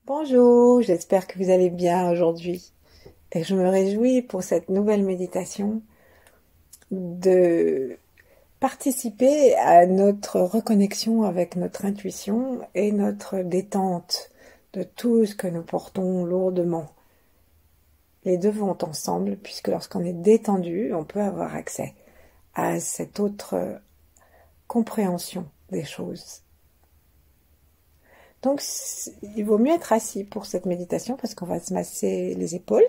Bonjour, j'espère que vous allez bien aujourd'hui. Et je me réjouis pour cette nouvelle méditation de participer à notre reconnexion avec notre intuition et notre détente de tout ce que nous portons lourdement. Les deux vont ensemble puisque lorsqu'on est détendu, on peut avoir accès à cette autre compréhension des choses. Donc, il vaut mieux être assis pour cette méditation parce qu'on va se masser les épaules.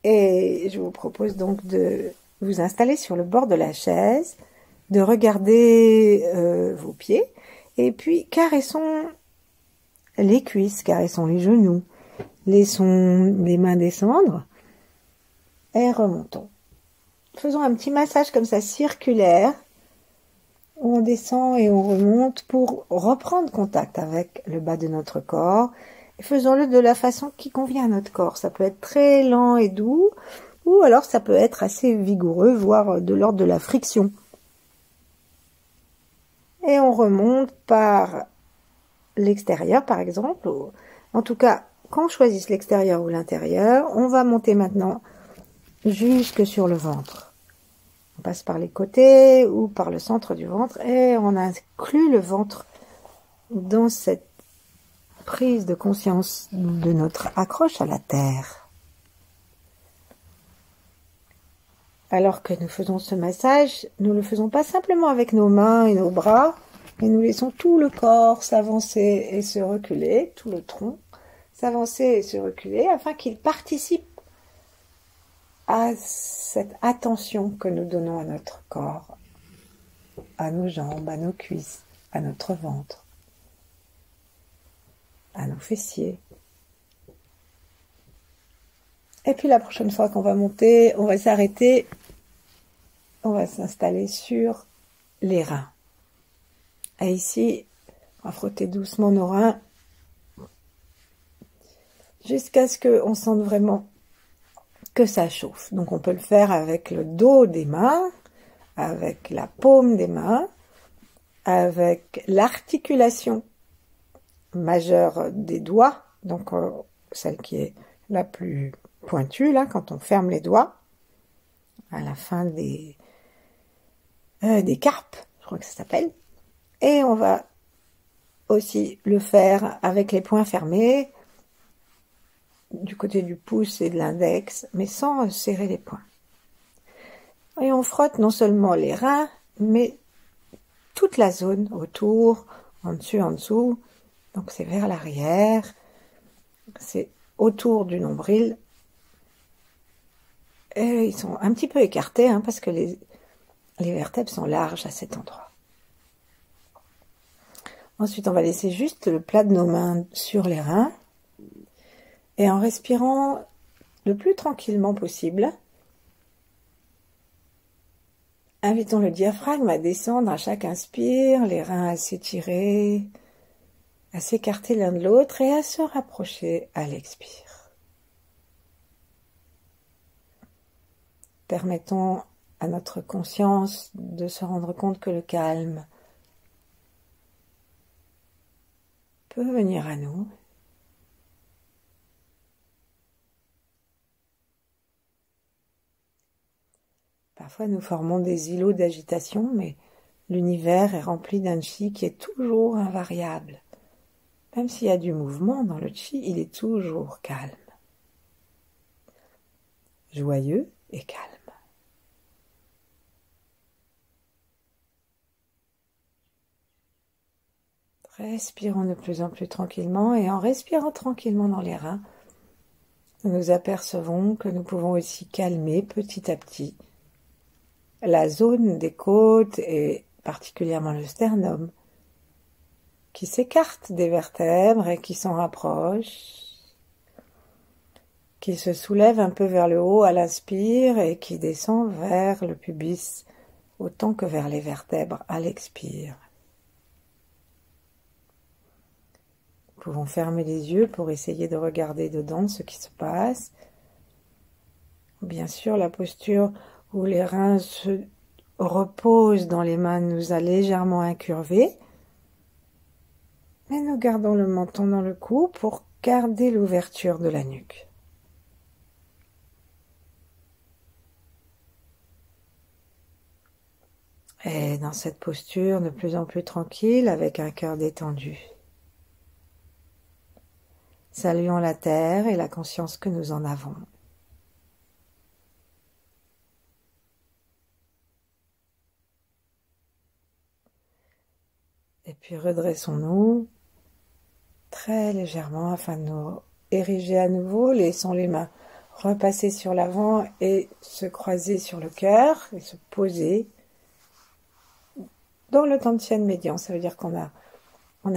Et je vous propose donc de vous installer sur le bord de la chaise, de regarder vos pieds, et puis caressons les cuisses, caressons les genoux, laissons les mains descendre et remontons. Faisons un petit massage comme ça circulaire, où on descend et on remonte pour reprendre contact avec le bas de notre corps. Et faisons-le de la façon qui convient à notre corps. Ça peut être très lent et doux, ou alors ça peut être assez vigoureux, voire de l'ordre de la friction. Et on remonte par l'extérieur, par exemple. En tout cas, qu'on choisisse l'extérieur ou l'intérieur, on va monter maintenant jusque sur le ventre. On passe par les côtés ou par le centre du ventre et on inclut le ventre dans cette prise de conscience de notre accroche à la terre. Alors que nous faisons ce massage, nous ne le faisons pas simplement avec nos mains et nos bras, mais nous laissons tout le corps s'avancer et se reculer, tout le tronc s'avancer et se reculer, afin qu'il participe à cette attention que nous donnons à notre corps, à nos jambes, à nos cuisses, à notre ventre, à nos fessiers. Et puis la prochaine fois qu'on va monter, on va s'arrêter, on va s'installer sur les reins. Et ici, on va frotter doucement nos reins jusqu'à ce qu'on sente vraiment que ça chauffe. Donc on peut le faire avec le dos des mains, avec la paume des mains, avec l'articulation majeure des doigts, donc celle qui est la plus pointue, là, quand on ferme les doigts, à la fin des carpes, je crois que ça s'appelle. Et on va aussi le faire avec les poings fermés, du côté du pouce et de l'index, mais sans serrer les poings. Et on frotte non seulement les reins, mais toute la zone autour, en dessus, en dessous. Donc c'est vers l'arrière, c'est autour du nombril. Et ils sont un petit peu écartés, hein, parce que les vertèbres sont larges à cet endroit. Ensuite, on va laisser juste le plat de nos mains sur les reins. Et en respirant le plus tranquillement possible, invitons le diaphragme à descendre à chaque inspire, les reins à s'étirer, à s'écarter l'un de l'autre et à se rapprocher à l'expire. Permettons à notre conscience de se rendre compte que le calme peut venir à nous. Parfois nous formons des îlots d'agitation, mais l'univers est rempli d'un chi qui est toujours invariable. Même s'il y a du mouvement dans le chi, il est toujours calme. Joyeux et calme. Respirons de plus en plus tranquillement et en respirant tranquillement dans les reins, nous apercevons que nous pouvons aussi calmer petit à petit la zone des côtes et particulièrement le sternum qui s'écarte des vertèbres et qui s'en rapproche, qui se soulève un peu vers le haut à l'inspire et qui descend vers le pubis autant que vers les vertèbres à l'expire. Nous pouvons fermer les yeux pour essayer de regarder dedans ce qui se passe. Bien sûr, la posture où les reins se reposent dans les mains nous a légèrement incurvés. Mais nous gardons le menton dans le cou pour garder l'ouverture de la nuque. Et dans cette posture de plus en plus tranquille, avec un cœur détendu. Saluons la terre et la conscience que nous en avons. Et puis redressons-nous très légèrement afin de nous ériger à nouveau. Laissons les mains repasser sur l'avant et se croiser sur le cœur et se poser dans le Dantian médian. Ça veut dire qu'on a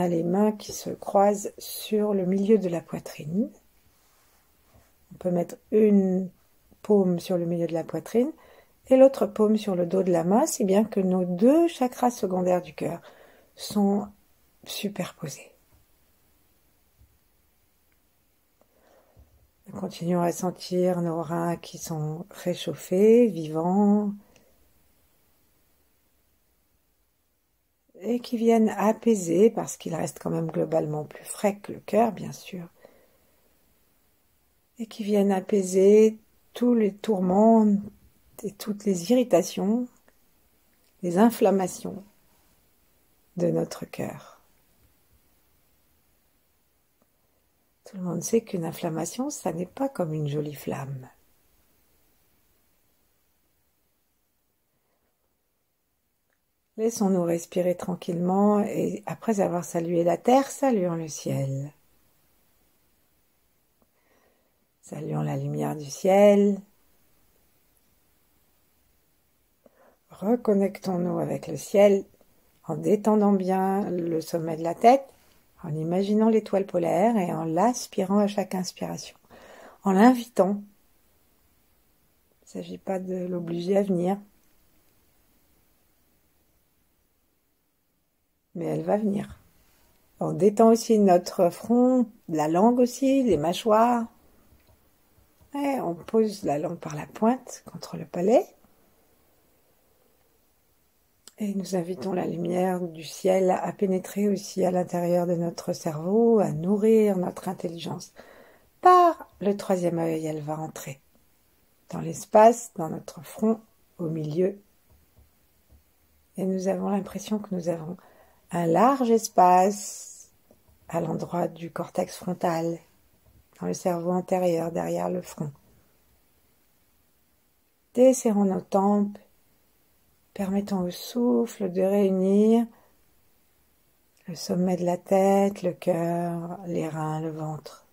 les mains qui se croisent sur le milieu de la poitrine. On peut mettre une paume sur le milieu de la poitrine et l'autre paume sur le dos de la main, si bien que nos deux chakras secondaires du cœur sont superposés. Nous continuons à sentir nos reins qui sont réchauffés, vivants, et qui viennent apaiser, parce qu'il reste quand même globalement plus frais que le cœur, bien sûr, et qui viennent apaiser tous les tourments et toutes les irritations, les inflammations de notre cœur. Tout le monde sait qu'une inflammation, ça n'est pas comme une jolie flamme. Laissons-nous respirer tranquillement et après avoir salué la terre, saluons le ciel. Saluons la lumière du ciel. Reconnectons-nous avec le ciel en détendant bien le sommet de la tête, en imaginant l'étoile polaire et en l'aspirant à chaque inspiration, en l'invitant. Il ne s'agit pas de l'obliger à venir, mais elle va venir. On détend aussi notre front, la langue aussi, les mâchoires. Et on pose la langue par la pointe contre le palais. Et nous invitons la lumière du ciel à pénétrer aussi à l'intérieur de notre cerveau, à nourrir notre intelligence. Par le troisième œil, elle va entrer dans l'espace, dans notre front, au milieu. Et nous avons l'impression que nous avons un large espace à l'endroit du cortex frontal, dans le cerveau antérieur, derrière le front. Desserrons nos tempes. Permettons au souffle de réunir le sommet de la tête, le cœur, les reins, le ventre.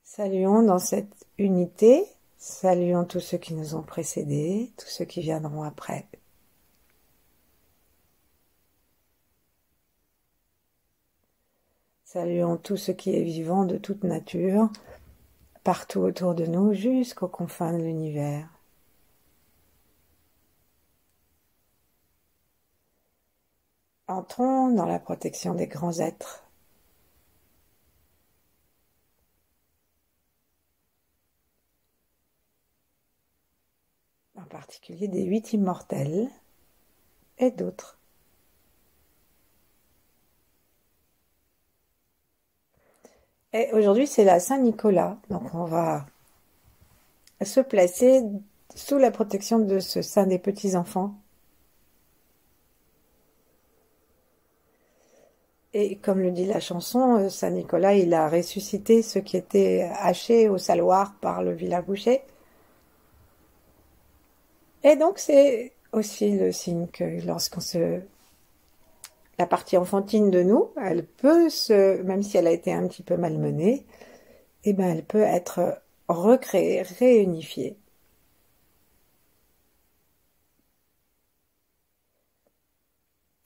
Saluons dans cette unité, saluons tous ceux qui nous ont précédés, tous ceux qui viendront après. Saluons tout ce qui est vivant de toute nature, partout autour de nous, jusqu'aux confins de l'univers. Entrons dans la protection des grands êtres. En particulier des 8 immortels et d'autres. Et aujourd'hui, c'est la Saint-Nicolas, donc on va se placer sous la protection de ce saint des petits-enfants. Et comme le dit la chanson, Saint-Nicolas, il a ressuscité ceux qui étaient hachés au saloir par le vilain boucher. Et donc, c'est aussi le signe que la partie enfantine de nous, elle peut même si elle a été un petit peu malmenée, eh ben, elle peut être recréée, réunifiée.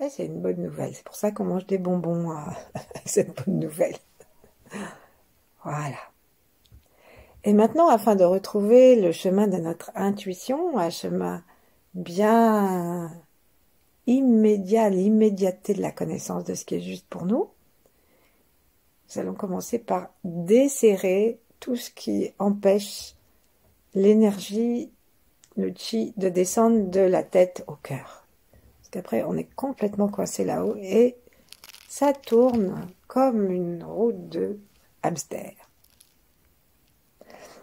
Et c'est une bonne nouvelle. C'est pour ça qu'on mange des bonbons à cette bonne nouvelle. Voilà. Et maintenant, afin de retrouver le chemin de notre intuition, un chemin bien immédiat, l'immédiateté de la connaissance de ce qui est juste pour nous, nous allons commencer par desserrer tout ce qui empêche l'énergie, le chi, de descendre de la tête au cœur. Parce qu'après, on est complètement coincé là-haut et ça tourne comme une roue de hamster.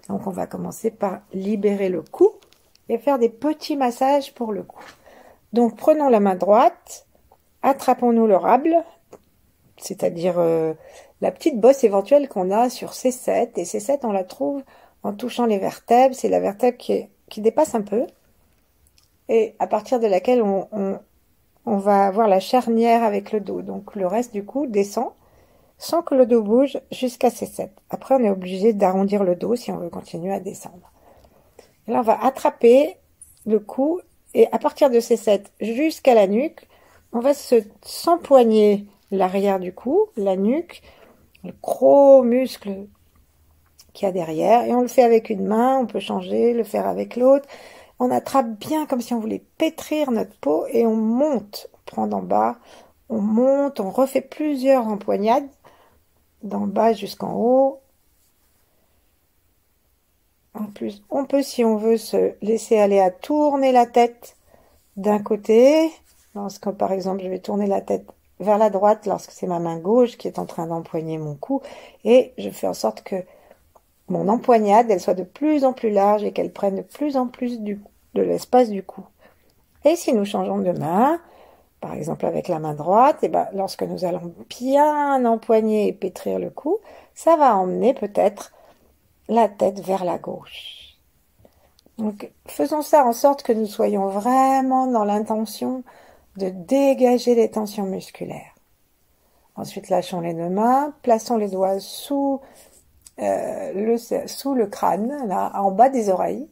Donc, on va commencer par libérer le cou et faire des petits massages pour le cou. Donc, prenons la main droite, attrapons-nous le rable, c'est-à-dire la petite bosse éventuelle qu'on a sur C7. Et C7, on la trouve en touchant les vertèbres. C'est la vertèbre qui dépasse un peu et à partir de laquelle on va avoir la charnière avec le dos. Donc, le reste du cou descend sans que le dos bouge jusqu'à C7. Après, on est obligé d'arrondir le dos si on veut continuer à descendre. Et là, on va attraper le cou et à partir de C7 jusqu'à la nuque, on va s'empoigner l'arrière du cou, la nuque, le gros muscle qu'il y a derrière. Et on le fait avec une main, on peut changer, le faire avec l'autre. On attrape bien comme si on voulait pétrir notre peau et on monte. On prend d'en bas, on monte, on refait plusieurs empoignades d'en bas jusqu'en haut. En plus, on peut, si on veut, se laisser aller à tourner la tête d'un côté. Lorsque, par exemple, je vais tourner la tête vers la droite lorsque c'est ma main gauche qui est en train d'empoigner mon cou. Et je fais en sorte que mon empoignade, elle soit de plus en plus large et qu'elle prenne de plus en plus de l'espace du cou. Et si nous changeons de main, par exemple avec la main droite, et ben, lorsque nous allons bien empoigner et pétrir le cou, ça va emmener peut-être la tête vers la gauche. Donc, faisons ça en sorte que nous soyons vraiment dans l'intention de dégager les tensions musculaires. Ensuite, lâchons les deux mains, plaçons les doigts sous le crâne, là, en bas des oreilles,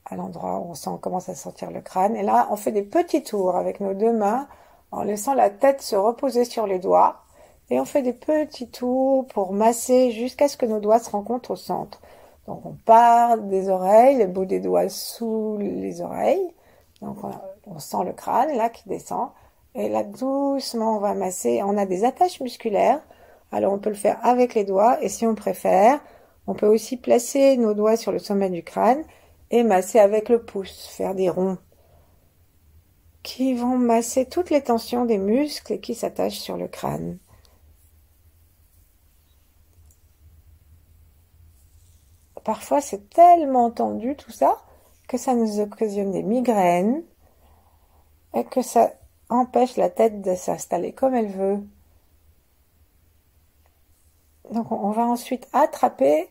à l'endroit où on commence à sentir le crâne. Et là, on fait des petits tours avec nos deux mains, en laissant la tête se reposer sur les doigts. Et on fait des petits tours pour masser jusqu'à ce que nos doigts se rencontrent au centre. Donc, on part des oreilles, le bout des doigts sous les oreilles. Donc, on sent le crâne, là, qui descend. Et là, doucement, on va masser. On a des attaches musculaires. Alors, on peut le faire avec les doigts. Et si on préfère, on peut aussi placer nos doigts sur le sommet du crâne et masser avec le pouce, faire des ronds qui vont masser toutes les tensions des muscles qui s'attachent sur le crâne. Parfois, c'est tellement tendu tout ça que ça nous occasionne des migraines et que ça empêche la tête de s'installer comme elle veut. Donc, on va ensuite attraper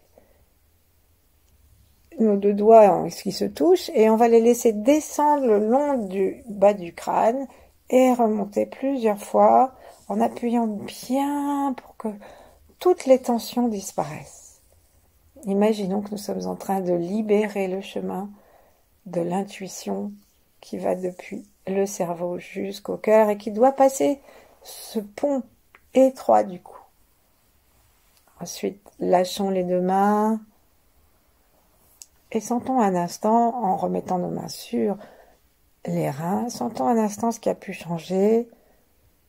nos deux doigts qui se touchent et on va les laisser descendre le long du bas du crâne et remonter plusieurs fois en appuyant bien pour que toutes les tensions disparaissent. Imaginons que nous sommes en train de libérer le chemin de l'intuition qui va depuis le cerveau jusqu'au cœur et qui doit passer ce pont étroit du cou. Ensuite, lâchons les deux mains et sentons un instant, en remettant nos mains sur les reins, sentons un instant ce qui a pu changer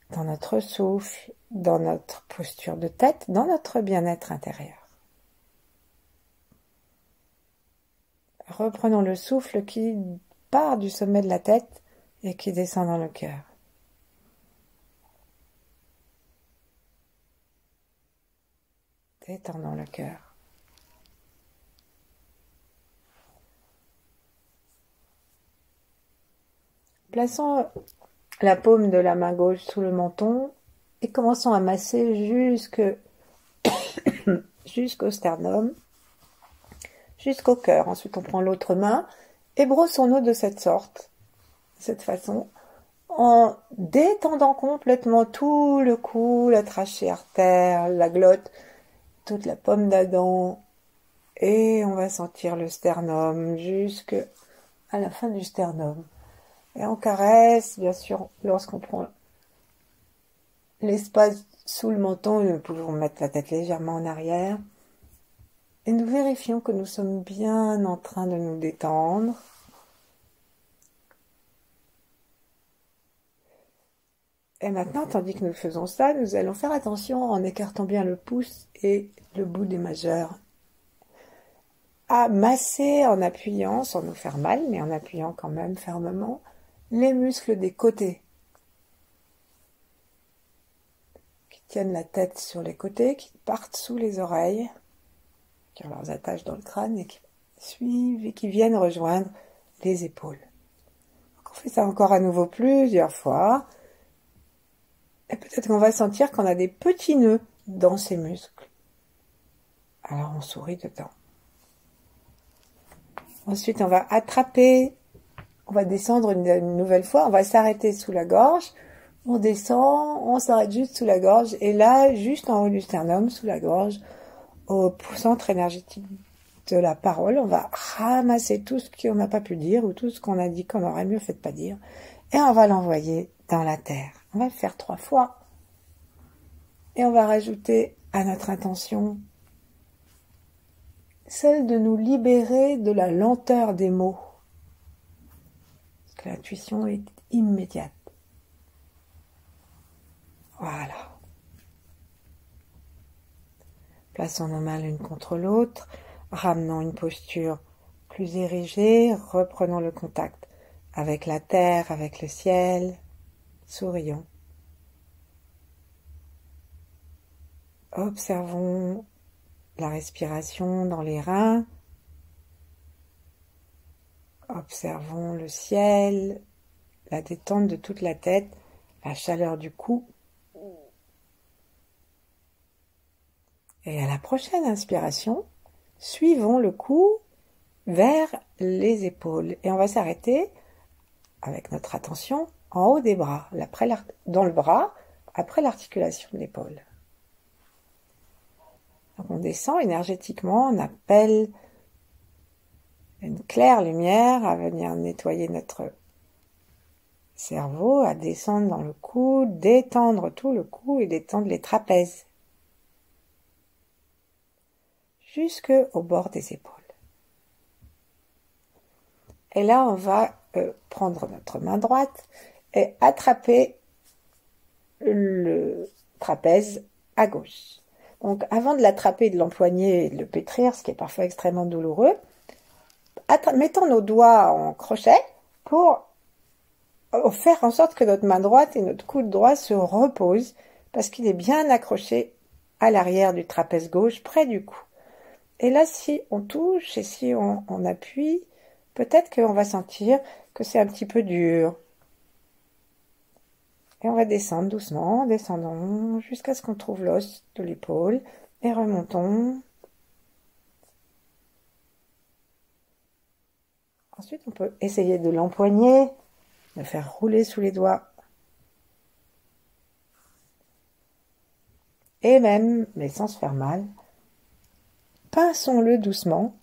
dans notre souffle, dans notre posture de tête, dans notre bien-être intérieur. Reprenons le souffle qui part du sommet de la tête et qui descend dans le cœur. Détendons le cœur. Plaçons la paume de la main gauche sous le menton et commençons à masser jusqu'au sternum, jusqu'au cœur. Ensuite, on prend l'autre main et brossons-nous de cette sorte, de cette façon, en détendant complètement tout le cou, la trachée artère, la glotte, toute la pomme d'Adam. Et on va sentir le sternum jusqu'à la fin du sternum. Et on caresse, bien sûr, lorsqu'on prend l'espace sous le menton, nous pouvons mettre la tête légèrement en arrière. Et nous vérifions que nous sommes bien en train de nous détendre. Et maintenant, tandis que nous faisons ça, nous allons faire attention en écartant bien le pouce et le bout des majeurs. À masser en appuyant, sans nous faire mal, mais en appuyant quand même fermement, les muscles des côtés. Qui tiennent la tête sur les côtés, qui partent sous les oreilles, qui ont leurs attaches dans le crâne et qui suivent et qui viennent rejoindre les épaules. Donc on fait ça encore à nouveau plusieurs fois. Et peut-être qu'on va sentir qu'on a des petits nœuds dans ces muscles. Alors on sourit dedans. Ensuite on va attraper, on va descendre une nouvelle fois, on va s'arrêter sous la gorge. On descend, on s'arrête juste sous la gorge. Et là, juste en haut du sternum, sous la gorge, au centre énergétique de la parole, on va ramasser tout ce qu'on n'a pas pu dire ou tout ce qu'on a dit qu'on aurait mieux fait de pas dire. Et on va l'envoyer dans la terre. On va le faire 3 fois. Et on va rajouter à notre intention celle de nous libérer de la lenteur des mots. Parce que l'intuition est immédiate. Voilà. Plaçons nos mains l'une contre l'autre, ramenons une posture plus érigée, reprenons le contact avec la terre, avec le ciel, sourions. Observons la respiration dans les reins, observons le ciel, la détente de toute la tête, la chaleur du cou. Et à la prochaine inspiration, suivons le cou vers les épaules. Et on va s'arrêter avec notre attention en haut des bras, dans le bras, après l'articulation de l'épaule. Donc on descend énergétiquement, on appelle une claire lumière à venir nettoyer notre cerveau, à descendre dans le cou, détendre tout le cou et détendre les trapèzes jusqu'au bord des épaules. Et là, on va prendre notre main droite et attraper le trapèze à gauche. Donc, avant de l'attraper, de l'empoigner et de le pétrir, ce qui est parfois extrêmement douloureux, mettons nos doigts en crochet pour faire en sorte que notre main droite et notre coude droit se reposent parce qu'il est bien accroché à l'arrière du trapèze gauche, près du cou. Et là, si on touche et si on appuie, peut-être qu'on va sentir que c'est un petit peu dur. Et on va descendre doucement, descendons jusqu'à ce qu'on trouve l'os de l'épaule et remontons. Ensuite, on peut essayer de l'empoigner, de faire rouler sous les doigts. Et même, mais sans se faire mal, pinçons-le doucement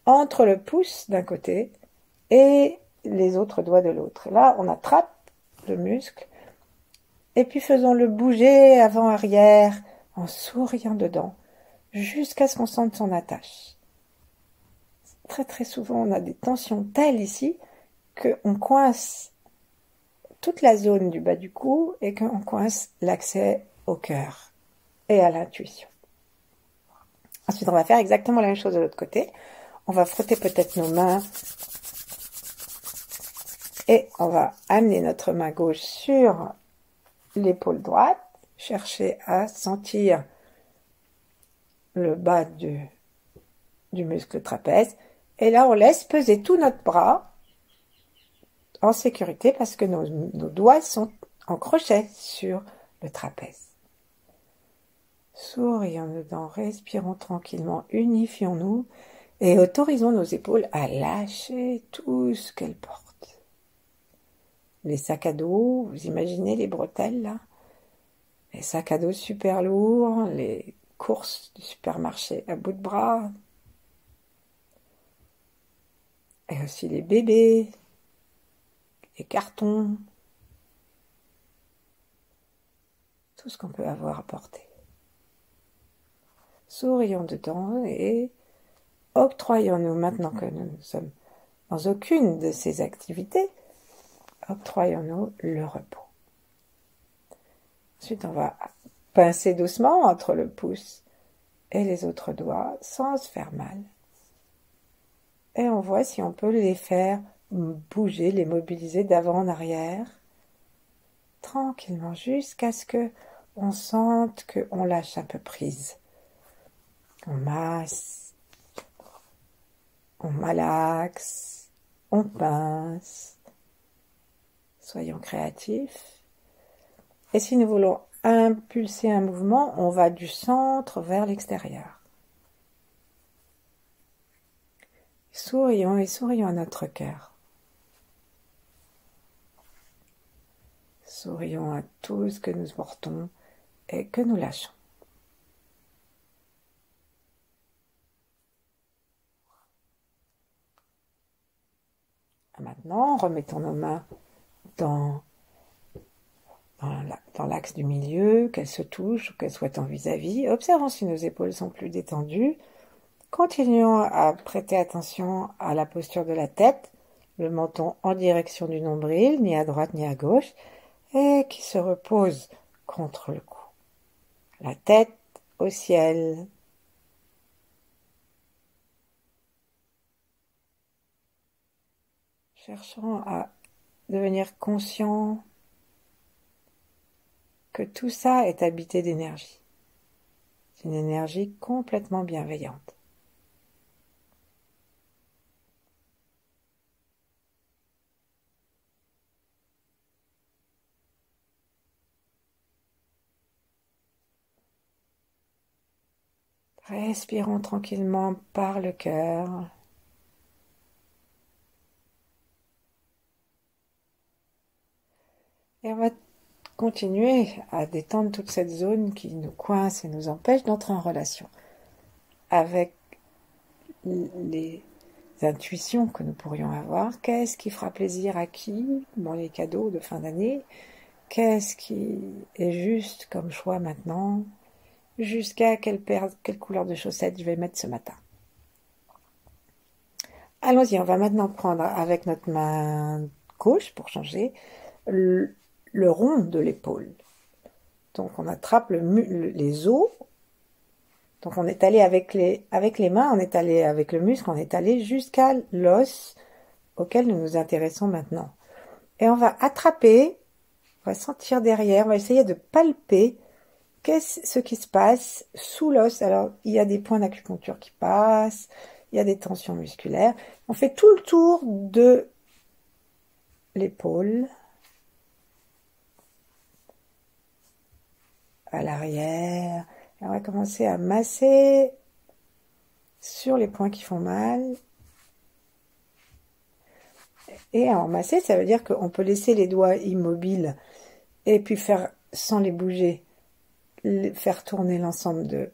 entre le pouce d'un côté et les autres doigts de l'autre. Là, on attrape le muscle et puis faisons-le bouger avant-arrière en souriant dedans jusqu'à ce qu'on sente son attache. Très très souvent, on a des tensions telles ici qu'on coince toute la zone du bas du cou et qu'on coince l'accès au cœur et à l'intuition. Ensuite, on va faire exactement la même chose de l'autre côté. On va frotter peut-être nos mains et on va amener notre main gauche sur l'épaule droite, chercher à sentir le bas du muscle trapèze. Et là, on laisse peser tout notre bras en sécurité parce que nos doigts sont en crochet sur le trapèze. Sourions dedans, respirons tranquillement, unifions-nous et autorisons nos épaules à lâcher tout ce qu'elles portent. Les sacs à dos, vous imaginez les bretelles là? Les sacs à dos super lourds, les courses du supermarché à bout de bras. Et aussi les bébés, les cartons, tout ce qu'on peut avoir à porter. Sourions dedans et octroyons-nous, maintenant que nous ne sommes dans aucune de ces activités, octroyons-nous le repos. Ensuite, on va pincer doucement entre le pouce et les autres doigts sans se faire mal. Et on voit si on peut les faire bouger, les mobiliser d'avant en arrière, tranquillement, jusqu'à ce que on sente qu'on lâche un peu prise. On masse, on malaxe, on pince. Soyons créatifs. Et si nous voulons impulser un mouvement, on va du centre vers l'extérieur. Sourions et sourions à notre cœur. Sourions à tout ce que nous portons et que nous lâchons. Maintenant, remettons nos mains dans l'axe du milieu, qu'elles se touchent ou qu'elles soient en vis-à-vis. Observons si nos épaules sont plus détendues. Continuons à prêter attention à la posture de la tête, le menton en direction du nombril, ni à droite ni à gauche, et qui se repose contre le cou. La tête au ciel. Cherchons à devenir conscients que tout ça est habité d'énergie. C'est une énergie complètement bienveillante. Respirons tranquillement par le cœur. Et on va continuer à détendre toute cette zone qui nous coince et nous empêche d'entrer en relation avec les intuitions que nous pourrions avoir. Qu'est-ce qui fera plaisir à qui dans les cadeaux de fin d'année? Qu'est-ce qui est juste comme choix maintenant? Jusqu'à quelle couleur de chaussettes je vais mettre ce matin? Allons-y, on va maintenant prendre avec notre main gauche, pour changer, le rond de l'épaule. Donc on attrape les os. Donc on est allé avec les mains, on est allé avec le muscle, on est allé jusqu'à l'os auquel nous nous intéressons maintenant. Et on va attraper, on va sentir derrière, on va essayer de palper qu'est-ce qui se passe sous l'os. Alors il y a des points d'acupuncture qui passent, il y a des tensions musculaires. On fait tout le tour de l'épaule, à l'arrière. On va commencer à masser sur les points qui font mal. Et à en masser, ça veut dire qu'on peut laisser les doigts immobiles et puis faire, sans les bouger, faire tourner l'ensemble de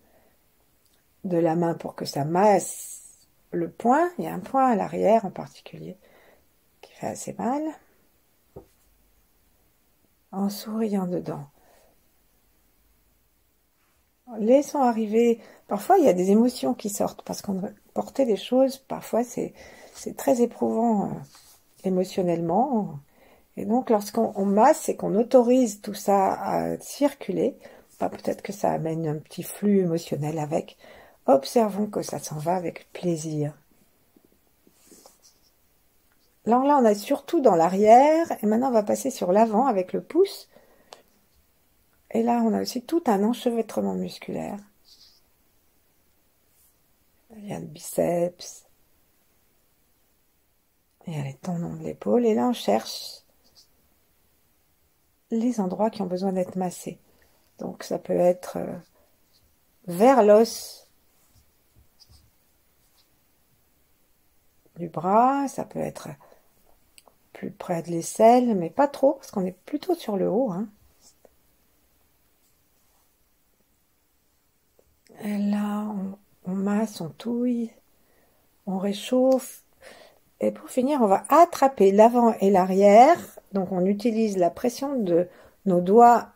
la main pour que ça masse le point. Il y a un point à l'arrière en particulier qui fait assez mal. En souriant dedans. Laissons arriver. Parfois, il y a des émotions qui sortent parce qu'on porter des choses, parfois, c'est très éprouvant émotionnellement. Et donc, lorsqu'on masse et qu'on autorise tout ça à circuler, peut-être que ça amène un petit flux émotionnel avec. Observons que ça s'en va avec plaisir. Alors là, on a surtout dans l'arrière, et maintenant on va passer sur l'avant avec le pouce. Et là, on a aussi tout un enchevêtrement musculaire. Il y a le biceps, il y a les tendons de l'épaule, et là on cherche les endroits qui ont besoin d'être massés. Donc ça peut être vers l'os du bras, ça peut être plus près de l'aisselle, mais pas trop, parce qu'on est plutôt sur le haut. Et là, on masse, on touille, on réchauffe. Et pour finir, on va attraper l'avant et l'arrière. Donc on utilise la pression de nos doigts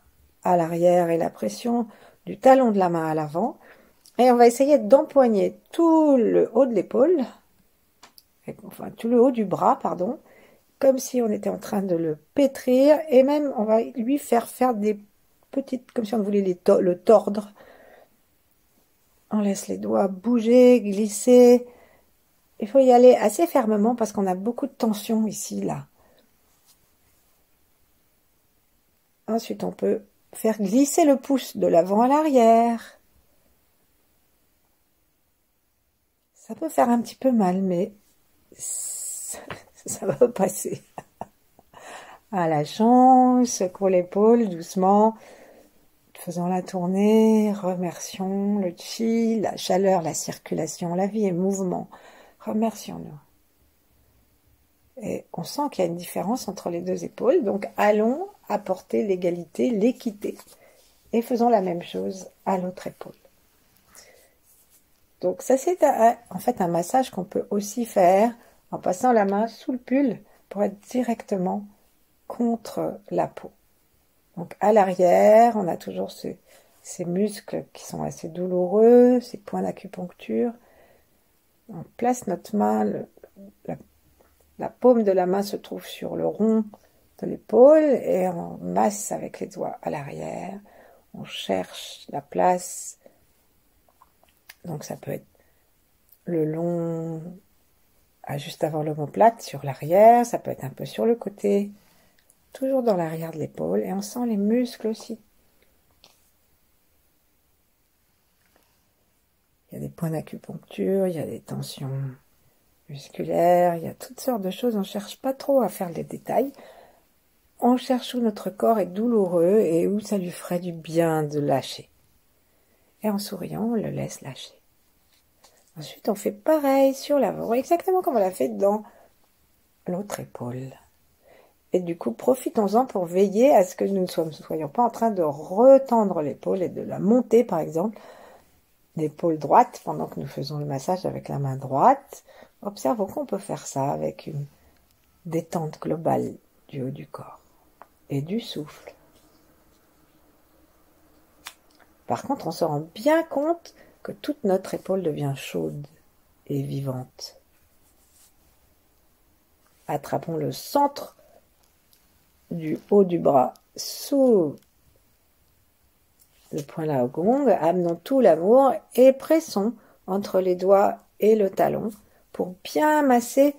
à l'arrière et la pression du talon de la main à l'avant. Et on va essayer d'empoigner tout le haut de l'épaule, enfin tout le haut du bras, pardon, comme si on était en train de le pétrir. Et même, on va lui faire des petite, comme si on voulait le tordre. On laisse les doigts bouger, glisser. Il faut y aller assez fermement parce qu'on a beaucoup de tension ici, là. Ensuite, on peut faire glisser le pouce de l'avant à l'arrière. Ça peut faire un petit peu mal, mais ça va passer. À la chance, secoue l'épaule doucement, faisant la tournée, remercions le chi, la chaleur, la circulation, la vie et mouvement. Remercions-nous. Et on sent qu'il y a une différence entre les deux épaules, donc allons apporter l'égalité, l'équité. Et faisons la même chose à l'autre épaule. Donc ça c'est en fait un massage qu'on peut aussi faire en passant la main sous le pull pour être directement contre la peau. Donc à l'arrière, on a toujours ces muscles qui sont assez douloureux, ces points d'acupuncture. On place notre main, la paume de la main se trouve sur le rond de l'épaule et on masse avec les doigts à l'arrière. On cherche la place. Donc ça peut être le long, juste avant l'omoplate, sur l'arrière. Ça peut être un peu sur le côté. Toujours dans l'arrière de l'épaule. Et on sent les muscles aussi. Il y a des points d'acupuncture, il y a des tensions musculaires, il y a toutes sortes de choses. On ne cherche pas trop à faire les détails. On cherche où notre corps est douloureux et où ça lui ferait du bien de lâcher. Et en souriant, on le laisse lâcher. Ensuite, on fait pareil sur l'avant, exactement comme on l'a fait dans l'autre épaule. Et du coup, profitons-en pour veiller à ce que nous ne soyons pas en train de retendre l'épaule et de la monter, par exemple, l'épaule droite pendant que nous faisons le massage avec la main droite. Observons qu'on peut faire ça avec une détente globale du haut du corps et du souffle. Par contre, on se rend bien compte que toute notre épaule devient chaude et vivante. Attrapons le centre du haut du bras sous le point là au gong, amenons tout l'amour et pressons entre les doigts et le talon pour bien masser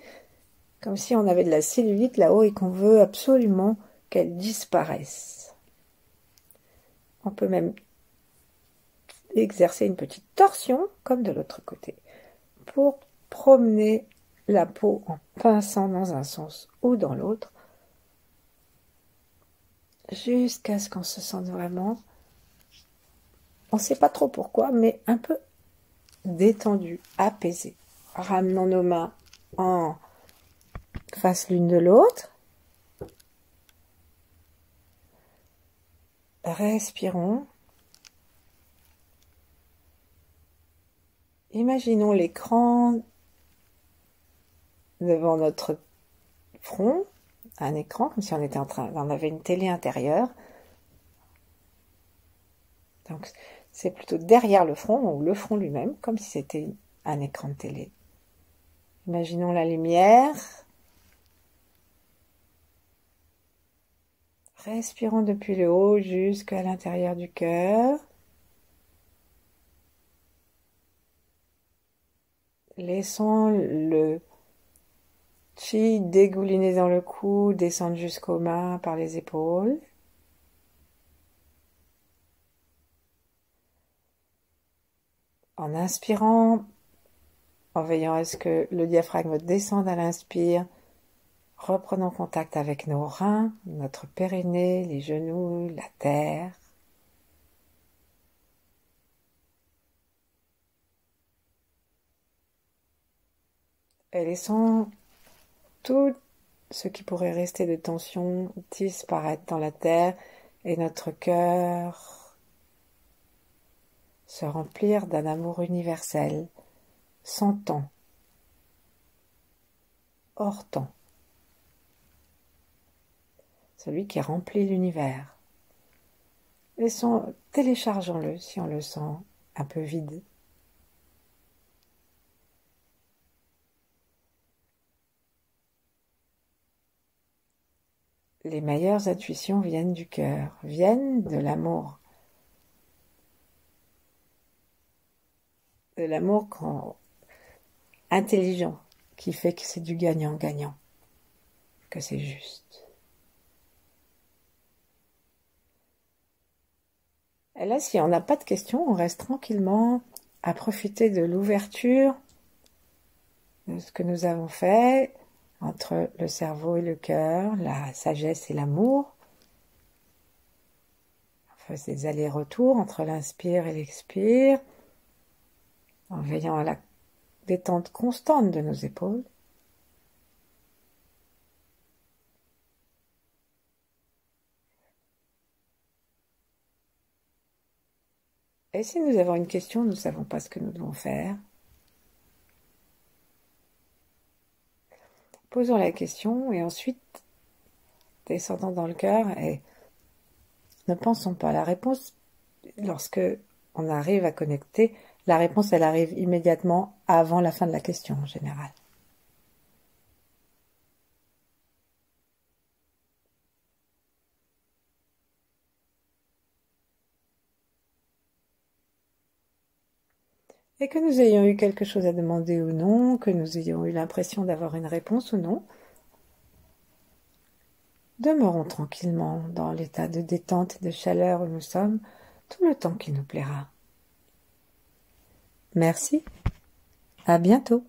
comme si on avait de la cellulite là-haut et qu'on veut absolument qu'elle disparaisse. On peut même exercer une petite torsion comme de l'autre côté pour promener la peau en pinçant dans un sens ou dans l'autre jusqu'à ce qu'on se sente vraiment, on ne sait pas trop pourquoi, mais un peu détendu, apaisé. Ramenons nos mains en face l'une de l'autre. Respirons. Imaginons l'écran devant notre front, un écran comme si on avait une télé intérieure. Donc c'est plutôt derrière le front ou le front lui-même, comme si c'était un écran de télé. Imaginons la lumière. Respirons depuis le haut jusqu'à l'intérieur du cœur. Laissons le chi dégouliner dans le cou, descendre jusqu'aux mains par les épaules. En inspirant, en veillant à ce que le diaphragme descende à l'inspire, reprenons contact avec nos reins, notre périnée, les genoux, la terre. Et laissons tout ce qui pourrait rester de tension disparaître dans la terre et notre cœur se remplir d'un amour universel, sans temps, hors temps. Celui qui remplit l'univers. Téléchargeons-le si on le sent un peu vide. les meilleures intuitions viennent du cœur, viennent de l'amour. De l'amour intelligent, qui fait que c'est du gagnant-gagnant, que c'est juste. Et là, si on n'a pas de questions, on reste tranquillement à profiter de l'ouverture de ce que nous avons fait entre le cerveau et le cœur, la sagesse et l'amour. On fait des allers-retours entre l'inspire et l'expire, en veillant à la détente constante de nos épaules. Et si nous avons une question, nous ne savons pas ce que nous devons faire, posons la question et ensuite descendons dans le cœur et ne pensons pas. La réponse, lorsque on arrive à connecter, la réponse, elle arrive immédiatement avant la fin de la question en général. Et que nous ayons eu quelque chose à demander ou non, que nous ayons eu l'impression d'avoir une réponse ou non, demeurons tranquillement dans l'état de détente et de chaleur où nous sommes tout le temps qui nous plaira. Merci, à bientôt.